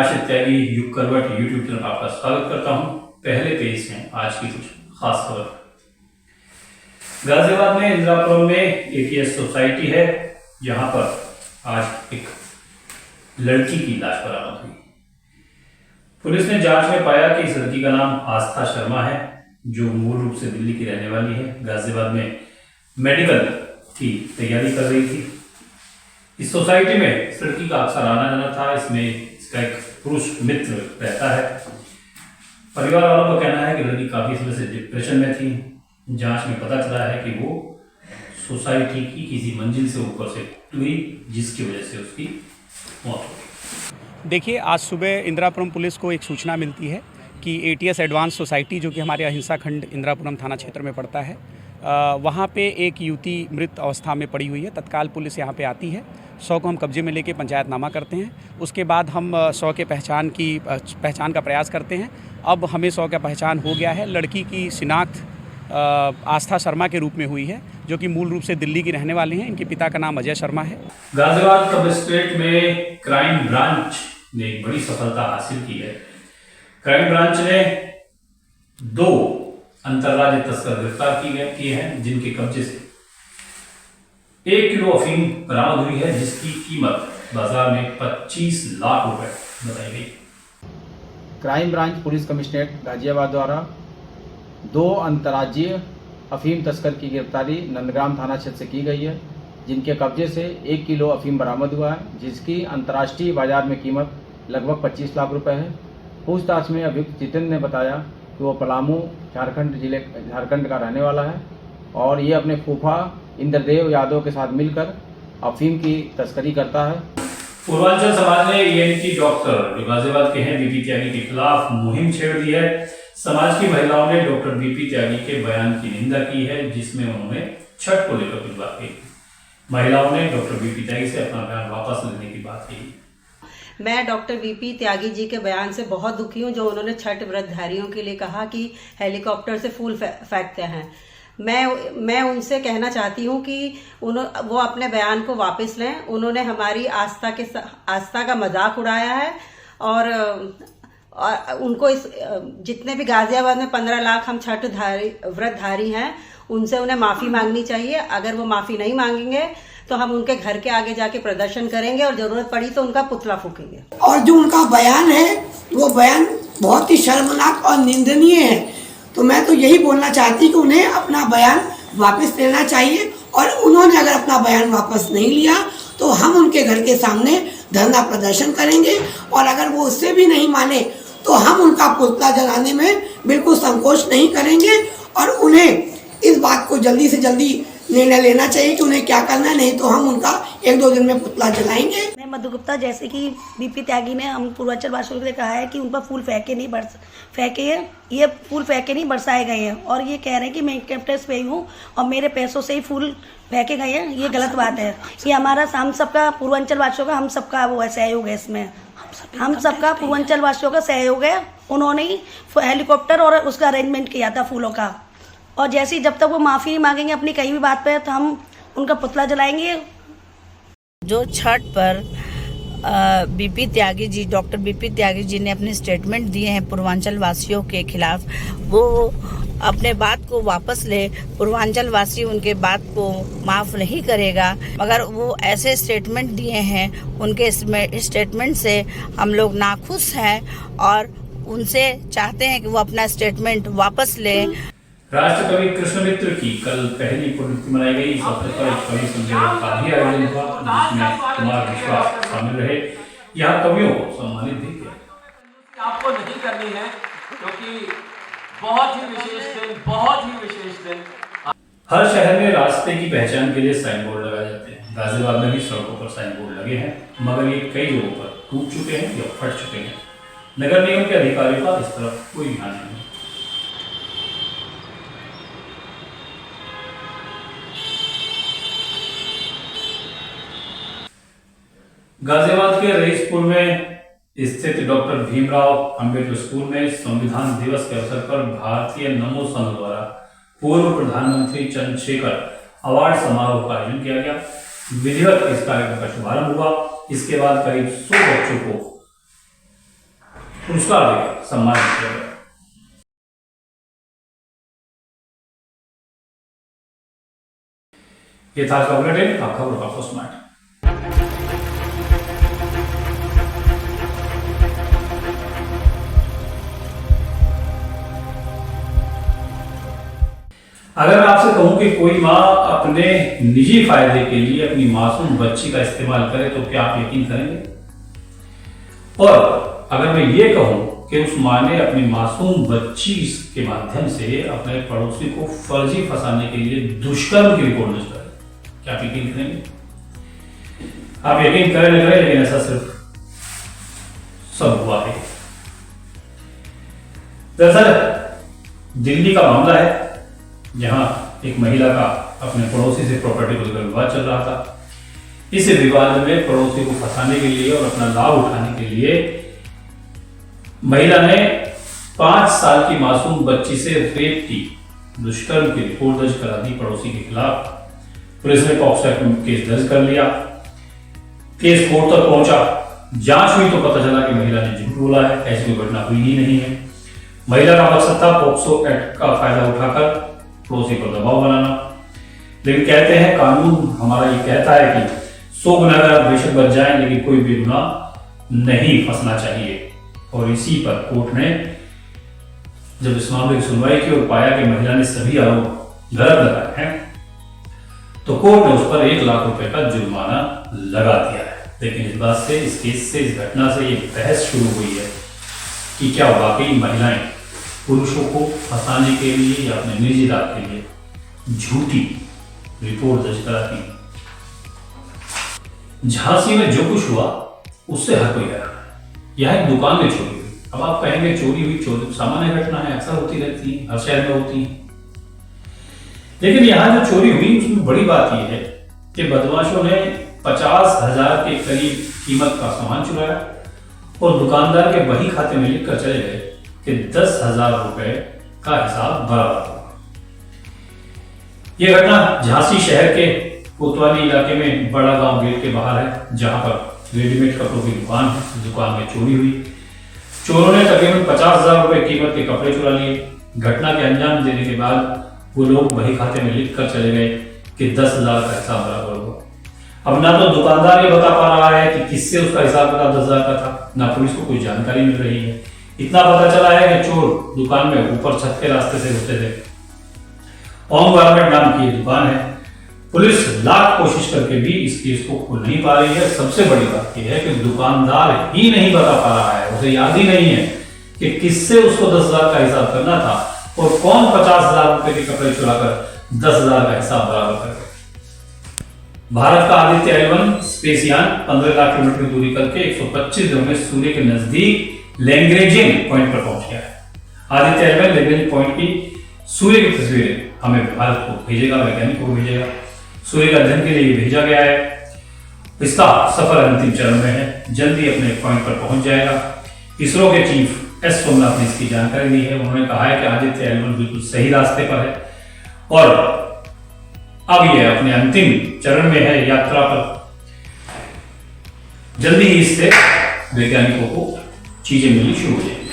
राशिद त्यागी युग करवट YouTube channel पर आपका स्वागत करता हूं। पहले पेज में आज की कुछ खास खबर। गाजियाबाद में इंदिरापुरम में एटीएस सोसाइटी है, जहां पर आज एक लड़की की लाश बरामद हुई। पुलिस ने जांच में पाया कि इस लड़की का नाम आस्था शर्मा है, जो मूल रूप से दिल्ली की रहने वाली है। गाजियाबाद में मेडिकल की तैयारी कर रही थी। इस सोसाइटी में इस लड़की का अक्सर आना जाना था। इसमें इसका एक पुरुष मित्र रहता है। परिवार वालों का कहना है कि लड़की काफी समय से डिप्रेशन में थी। जांच में पता चला है कि वो सोसाइटी की किसी मंजिल से ऊपर से टूटी, जिसकी वजह से उसकी मौत हो गई। देखिए, आज सुबह इंदिरापुरम पुलिस को एक सूचना मिलती है कि एटीएस एडवांस सोसाइटी, जो कि हमारे अहिंसा खंड इंदिरापुरम थाना क्षेत्र में पड़ता है, वहाँ पे एक युवती मृत अवस्था में पड़ी हुई है। तत्काल पुलिस यहाँ पे आती है। 100 को हम कब्जे में लेके पंचायतनामा करते हैं। उसके बाद हम 100 के पहचान का प्रयास करते हैं। अब हमें 100 का पहचान हो गया है। लड़की की शिनाख्त आस्था शर्मा के रूप में हुई है, जो कि मूल रूप से दिल्ली की रहने वाली हैं। इनके पिता का नाम अजय शर्मा है। गाजियाबाद कमिश्नरेट में क्राइम ब्रांच ने एक बड़ी सफलता हासिल की है। क्राइम ब्रांच ने 2 अंतर्राज्यीय तस्कर गिरफ्तार किए हैं, जिनके कब्जे से 1 किलो अफीम बरामद हुई है, जिसकी कीमत बाजार में 25 लाख रुपए बताई गई। Crime branch police commissionerate Ghaziabad द्वारा 2 अंतर्राज्यीय अफीम तस्कर की गिरफ्तारी नंदग्राम थाना क्षेत्र से की गई है, जिनके कब्जे से 1 किलो अफीम बरामद हुआ है, जिसकी अंतर्राष्ट्रीय बाजार में कीमत लगभग 25 लाख रुपए है। पूछताछ में अभियुक्त जितेंद्र ने बताया कि वो पलामू झारखंड का रहने वाला है और ये अपने फूफा इंद्रदेव यादव के साथ मिलकर अफीम की तस्करी करता है। पूर्वांचल समाज ने ईएनटी डॉक्टर जो गाजियाबाद के हैं बीपी त्यागी के खिलाफ मुहिम छेड़ दी है। समाज की महिलाओं ने डॉक्टर बीपी त्यागी के बयान की निंदा की है, जिसमें उन्होंने छठ को लेकर कुछ बात कही। महिलाओं ने डॉक्टर बीपी त्यागी से अपना बयान वापस लेने की बात कही। मैं डॉक्टर वीपी त्यागी जी के बयान से बहुत दुखी हूँ, जो उन्होंने छठ व्रतधारियों के लिए कहा कि हेलीकॉप्टर से फूल फेंकते हैं। मैं उनसे कहना चाहती हूँ कि वो अपने बयान को वापस लें। उन्होंने हमारी आस्था का मजाक उड़ाया है और उनको जितने भी गाजियाबाद में 15 लाख हम छठ व्रतधारी हैं, उनसे उन्हें माफी मांगनी चाहिए। अगर वो माफी नहीं मांगेंगे तो हम उनके घर के आगे जाके प्रदर्शन करेंगे और जरूरत पड़ी तो उनका पुतला फूकेंगे। और जो उनका बयान है, वो बयान बहुत ही शर्मनाक और निंदनीय है। तो मैं तो यही बोलना चाहती कि उन्हें अपना बयान वापस लेना चाहिए, और उन्होंने अगर अपना बयान वापस नहीं लिया तो हम उनके घर के सामने धरना प्रदर्शन करेंगे, और अगर वो उससे भी नहीं माने तो हम उनका पुतला जलाने में बिल्कुल संकोच नहीं करेंगे। और उन्हें इस बात को जल्दी से जल्दी निर्णय लेना चाहिए कि उन्हें क्या करना है, नहीं तो हम उनका 1-2 दिन में पुतला जलाएंगे। मैं मधु गुप्ता, जैसे कि बीपी त्यागी ने हम पूर्वांचल वासियों ने कहा है कि उन पर फूल ये फूल फेंके नहीं बरसाए गए हैं, और ये कह रहे हैं कि मैं कैप्टस पे हूँ और मेरे पैसों से ही फूल फेंके गए हैं। ये गलत बात है। ये हमारा हम सबका पूर्वांचल वासियों का हम सबका वो है सहयोग है। इसमें हम सबका पूर्वांचल वासियों का सहयोग है। उन्होंने ही हेलीकॉप्टर और उसका अरेंजमेंट किया था फूलों का, और जैसे ही जब तक वो माफ़ी नहीं मांगेंगे अपनी कहीं भी बात पे, तो हम उनका पुतला जलाएंगे। जो छठ पर BP Tyagi ji, doctor BP Tyagi ji ने अपने स्टेटमेंट दिए हैं पूर्वांचल वासियों के खिलाफ, वो अपने बात को वापस ले। पूर्वांचल वासी उनके बात को माफ़ नहीं करेगा, मगर वो ऐसे स्टेटमेंट दिए हैं, उनके स्टेटमेंट से हम लोग नाखुश हैं और उनसे चाहते हैं कि वो अपना स्टेटमेंट वापस ले। राष्ट्रकवि कृष्णमित्र की कल पहली पुण्यतिथि मनाई गई। इस अवसर पर एक कवि सम्मेलन का भी आयोजन हुआ, जिसमें कुमार विश्वास शामिल रहे। यहाँ कवियों को सम्मानित भी किया। आपको नहीं करनी है, क्योंकि बहुत ही विशेष दिन। हर शहर में रास्ते की पहचान के लिए साइन बोर्ड लगाए जाते हैं। गाजियाबाद में भी सड़कों पर साइन बोर्ड लगे हैं, मगर ये कई जगहों पर टूट चुके हैं या फट चुके हैं। नगर निगम के अधिकारियों का इस तरफ कोई ध्यान नहीं। गाजियाबाद के रईसपुर में स्थित डॉक्टर भीमराव अंबेडकर स्कूल में संविधान दिवस के अवसर पर भारतीय नमो संघ द्वारा पूर्व प्रधानमंत्री चंद्रशेखर अवार्ड समारोह का आयोजन किया गया। विधिवत इस कार्यक्रम का शुभारंभ हुआ। इसके बाद करीब 100 बच्चों को पुरस्कार देकर सम्मानित किया गया। ये था आज का बुलेटिन। आप खबरों का फर्स्ट माइंड। अगर मैं आपसे कहूं कि कोई माँ अपने निजी फायदे के लिए अपनी मासूम बच्ची का इस्तेमाल करे तो क्या आप यकीन करेंगे? और अगर मैं ये कहूं कि उस माँ ने अपनी मासूम बच्ची के माध्यम से अपने पड़ोसी को फर्जी फंसाने के लिए दुष्कर्म की रिपोर्ट दर्ज करे, क्या आप यकीन करेंगे? आप यकीन करें न करें, लेकिन ऐसा सिर्फ सब हुआ है। दरअसल दिल्ली का मामला है जहां एक महिला का अपने पड़ोसी से प्रॉपर्टी को लेकर विवाद चल रहा था। इस विवाद में पड़ोसी को फंसाने के लिए और अपना लाभ उठाने के लिए महिला ने 5 साल की मासूम बच्ची से रेप की दुष्कर्म की रिपोर्ट दर्ज करा दी पड़ोसी के खिलाफ। पुलिस ने पॉक्सो एक्ट में केस दर्ज कर लिया। केस कोर्ट तक पहुंचा। जांच हुई तो पता चला कि महिला ने झूठ बोला है, ऐसी कोई घटना हुई ही नहीं है। महिला का मकसद था पॉक्सो एक्ट का फायदा उठाकर पड़ोसी पर दबाव बनाना। लेकिन कहते हैं कानून हमारा ये कहता है कि 100 गुनाहगार बेशक बच जाएं, लेकिन कोई भी गुनाह नहीं फंसना चाहिए। और इसी पर कोर्ट ने जब इस मामले की सुनवाई की और पाया कि महिला ने सभी आरोप गलत लगाए हैं, तो कोर्ट ने उस पर 1 लाख रुपए का जुर्माना लगा दिया है। लेकिन इस बात से, इस केस से, इस घटना से ये बहस शुरू हुई है कि क्या वाकई महिलाएं पुरुषों को फंसाने के लिए या अपने निजी लाभ के लिए झूठी रिपोर्ट दर्ज कराती हैं। झांसी में जो कुछ हुआ उससे हर कोई हैरान है। यह एक दुकान में चोरी हुई। अब आप कहेंगे चोरी हुई, चोरी सामान्य घटना है, अक्सर होती रहती है, हर शहर में होती है। लेकिन यहां जो चोरी हुई उसमें बड़ी बात यह है कि बदमाशों ने 50,000 के करीब कीमत का सामान चुराया और दुकानदार के वही खाते में लिख कर चले गए कि 10,000 रुपए का हिसाब बराबर होगा। यह घटना झांसी शहर के कोतवाली इलाके में बड़ा गांव गेट के बाहर है, जहां पर रेडीमेड कपड़ों की दुकान है। दुकान में चोरी हुई। चोरों ने तकरीबन 50,000 रुपए कीमत के कपड़े चुरा लिए। घटना के अंजाम देने के बाद वो लोग वही खाते में लिख कर चले गए कि 10,000 का हिसाब बराबर होगा। अब ना तो दुकानदार ये बता पा रहा है कि किससे उसका हिसाब किताब 10,000 का था, ना पुलिस को कोई जानकारी मिल रही है। इतना पता चला है कि चोर दुकान में ऊपर छत के रास्ते से होते थे। ओम गारमेंट नाम की दुकान है। पुलिस लाख कोशिश करके भी इस केस को खोल नहीं पा रही है। सबसे बड़ी बात यह है कि दुकानदार ही नहीं बता पा रहा है, उसे याद ही नहीं है कि किससे उसको 10,000 का हिसाब करना था और कौन 50,000 रुपए के कपड़े चुराकर 10,000 का हिसाब बराबर कर गए। भारत का आदित्य L1 स्पेस यान 15 लाख किलोमीटर की दूरी करके 125 दिनों में सूर्य के नजदीक लैग्रेंजियन पॉइंट पर पहुंच गया है। आदित्य L1 लैग्रेंजियन पॉइंट की सूर्य की तस्वीरें हमें भारत को भेजेगा, वैज्ञानिकों को भेजेगा। सूर्य का अध्ययन के लिए भेजा गया है। इसका सफर अंतिम चरण में है, जल्दी अपने पॉइंट पर पहुंच जाएगा। इसरो के चीफ एस सोमनाथ ने इसकी जानकारी दी है। उन्होंने कहा है कि आदित्य L1 बिल्कुल सही रास्ते पर है और अब यह अपने अंतिम चरण में है यात्रा पर। जल्दी ही इससे वैज्ञानिकों को चीजें मिलनी शुरू हो जाएंगी।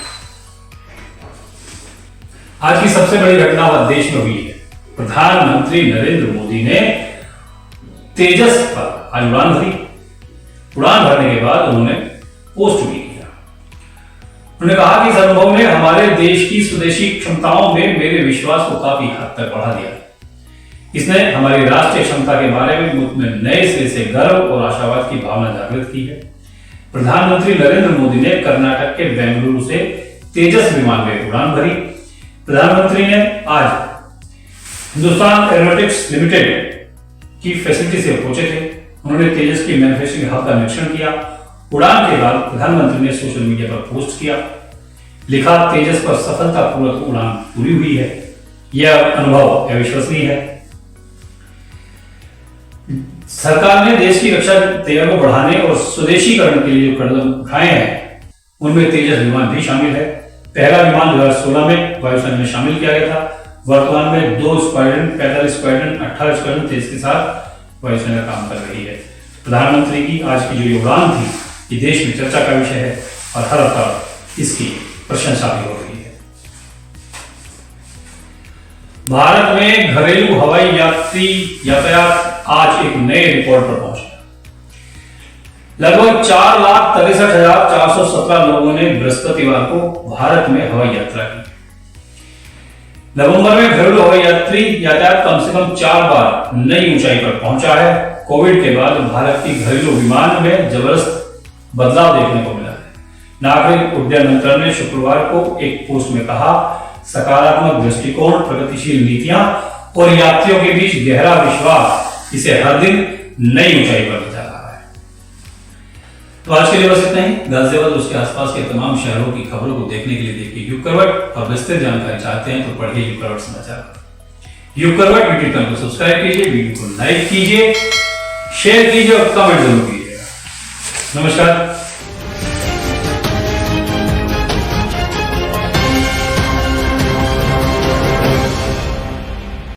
आज की सबसे बड़ी घटना वह देश में हुई है। प्रधानमंत्री नरेंद्र मोदी ने तेजस पर आज उड़ान भरी। उड़ान भरने के बाद उन्होंने पोस्ट भी किया। उन्होंने कहा कि इस अनुभव ने हमारे देश की स्वदेशी क्षमताओं में मेरे विश्वास को काफी हद तक बढ़ा दिया। इसने हमारी राष्ट्रीय क्षमता के बारे में मुल्क में नए सिरे से गर्व और आशावाद की भावना जागृत की है। प्रधानमंत्री नरेंद्र मोदी ने कर्नाटक के बेंगलुरु से तेजस विमान में उड़ान भरी। प्रधानमंत्री ने आज हिंदुस्तान एरोनॉटिक्स लिमिटेड की फैसिलिटी से पहुंचे थे। उन्होंने तेजस की मैन्युफैक्चरिंग हब का निरीक्षण किया। उड़ान के बाद प्रधानमंत्री ने सोशल मीडिया पर पोस्ट किया, लिखा तेजस पर सफलतापूर्वक उड़ान पूरी हुई है। यह अनुभव अविश्वसनीय है। सरकार ने देश की रक्षा तैयारी को बढ़ाने और स्वदेशीकरण के लिए जो कदम उठाए हैं उनमें तेजस विमान भी शामिल है। पहला विमान 2016 में वायुसेना में शामिल किया गया था। वर्तमान में 2 स्क्वाड्रन, 45 स्क्वाड्रन, 18 स्क्वाड्रन तेज के साथ वायुसेना काम कर रही है। प्रधानमंत्री की आज की जो उड़ान थी ये देश में चर्चा का विषय है और हर तरफ इसकी प्रशंसा भी हो रही है। भारत में घरेलू हवाई यात्री यातायात आज एक नए रिकॉर्ड पर पहुंचा। लगभग 4,63,417 लोगों ने बृहस्पतिवार को भारत में हवाई यात्रा की। नवंबर में घरेलू हवाई यात्री यातायात कम से कम 4 बार नई ऊंचाई पर पहुंचा है। कोविड के बाद भारत की घरेलू विमान में जबरदस्त बदलाव देखने को मिला है। नागरिक उड्डयन मंत्रालय ने शुक्रवार को एक पोस्ट में कहा, सकारात्मक दृष्टिकोण, प्रगतिशील नीतियां और यात्रियों के बीच गहरा विश्वास इसे हर दिन नई ऊंचाई पर ले जा रहा है। तो आज के लिए बस इतना ही। गाजियाबाद और उसके आसपास के तमाम शहरों की खबरों को देखने के लिए देखिए युग करवट, और विस्तृत जानकारी चाहते हैं तो पढ़िए युग करवट समाचार। युग करवट यूट्यूब चैनल को सब्सक्राइब कीजिए, वीडियो को लाइक कीजिए, शेयर कीजिए और कमेंट जरूर कीजिएगा। नमस्कार।